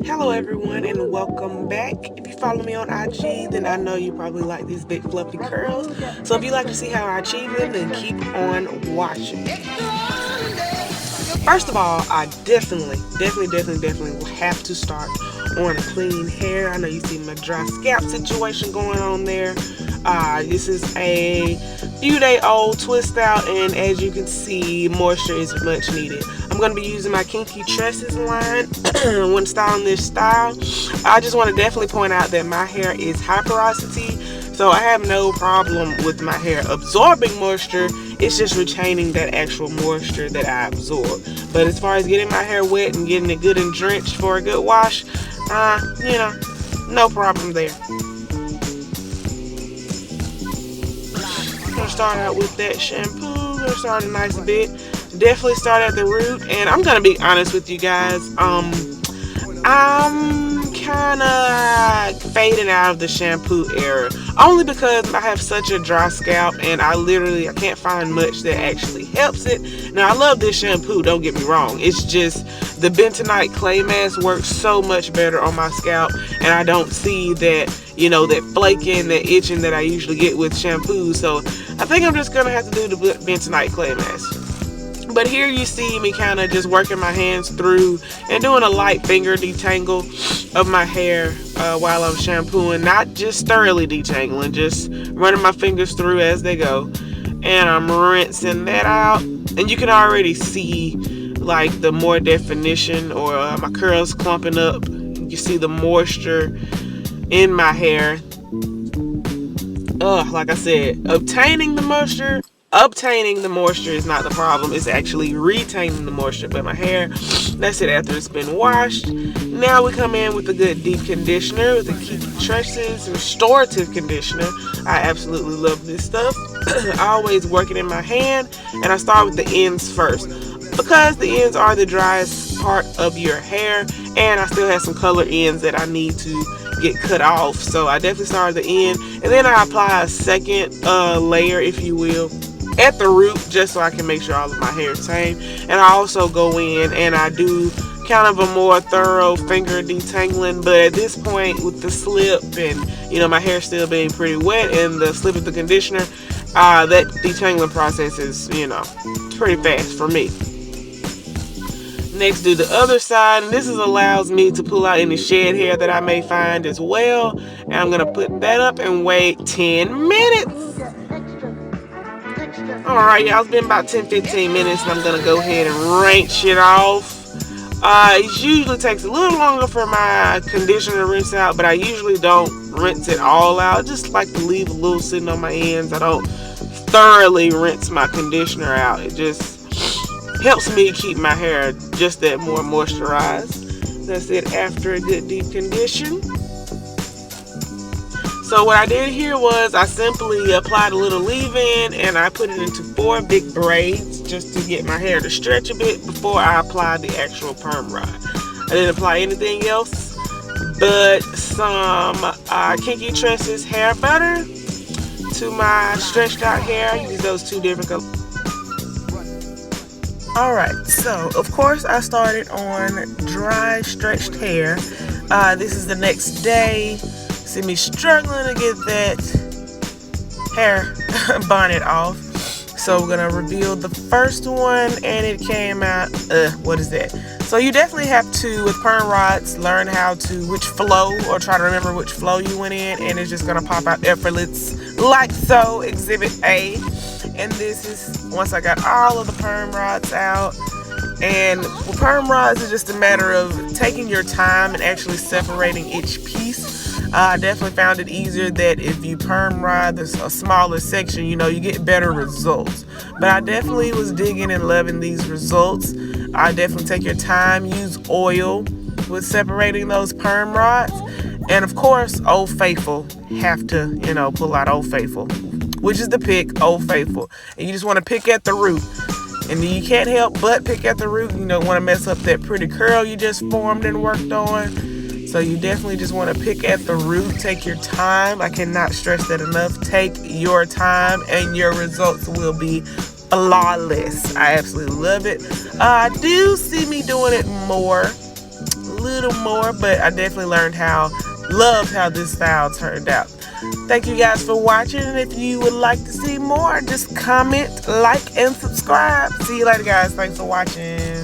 Hello everyone and welcome back. If you follow me on IG, then I know you probably like these big fluffy curls. So if you like to see how I achieve them, then keep on watching. First of all, I definitely have to start on clean hair. I know you see my dry scalp situation going on there. This is a few day old twist out, and as you can see, moisture is much needed. I'm going to be using my Kinky Tresses line when styling this style. I just want to definitely point out that my hair is high porosity, so I have no problem with my hair absorbing moisture. It's just retaining that actual moisture that I absorb. But as far as getting my hair wet and getting it good and drenched for a good wash, no problem there. I'm gonna start out with that shampoo. Gonna start a nice bit. Definitely start at the root, and I'm gonna be honest with you guys. I'm kind of fading out of the shampoo era, only because I have such a dry scalp, and I can't find much that actually helps it. Now I love this shampoo, don't get me wrong. It's just the bentonite clay mask works so much better on my scalp, and I don't see that that flaking, that itching that I usually get with shampoos. So I think I'm just gonna have to do the bentonite clay mask. But here you see me kind of just working my hands through and doing a light finger detangle of my hair while I'm shampooing. Not just thoroughly detangling, just running my fingers through as they go. And I'm rinsing that out. And you can already see like the more definition, or my curls clumping up. You see the moisture in my hair. Like I said, obtaining the moisture is not the problem. It's actually retaining the moisture. But my hair, that's it after it's been washed. Now we come in with a good deep conditioner with the Kinky Tresses restorative conditioner. I absolutely love this stuff. I always work it in my hand, and I start with the ends first, because the ends are the driest part of your hair, and I still have some color ends that I need to get cut off. So I definitely start at the end, and then I apply a second layer, if you will, at the root, just so I can make sure all of my hair is tame. And I also go in and I do kind of a more thorough finger detangling. But at this point, with the slip and my hair still being pretty wet and the slip of the conditioner, that detangling process is pretty fast for me. Next, do the other side, and this allows me to pull out any shed hair that I may find as well. And I'm gonna put that up and wait 10 minutes. Alright, y'all, it's been about 10-15 minutes, and I'm gonna go ahead and rinse it off. It usually takes a little longer for my conditioner to rinse out, but I usually don't rinse it all out. I just like to leave a little sitting on my ends. I don't thoroughly rinse my conditioner out. It just helps me keep my hair just that more moisturized. That's it after a good deep condition. So what I did here was I simply applied a little leave-in, and I put it into 4 big braids just to get my hair to stretch a bit before I applied the actual perm rod. I didn't apply anything else but some Kinky Tresses hair butter to my stretched out hair. I use those 2 different colors. Alright, so of course I started on dry stretched hair. This is the next day. See me struggling to get that hair bonnet off. So we're gonna reveal the first one, and it came out, what is that? So you definitely have to, with perm rods, learn which flow, or try to remember which flow you went in, and it's just gonna pop out effortless, like so, Exhibit A. And this is once I got all of the perm rods out. And with perm rods, it's just a matter of taking your time and actually separating each piece. I definitely found it easier that if you perm rod a smaller section, you get better results. But I definitely was digging and loving these results. I definitely take your time, use oil with separating those perm rods. And of course, Old Faithful, have to, pull out Old Faithful, which is the pick, Old Faithful. And you just want to pick at the root. And you can't help but pick at the root. You don't want to mess up that pretty curl you just formed and worked on. So you definitely just want to pick at the root. Take your time. I cannot stress that enough. Take your time, and your results will be flawless. I absolutely love it. I do see me doing it more, a little more, but I definitely loved how this style turned out. Thank you guys for watching, and if you would like to see more, just comment, like, and subscribe. See you later, guys. Thanks for watching.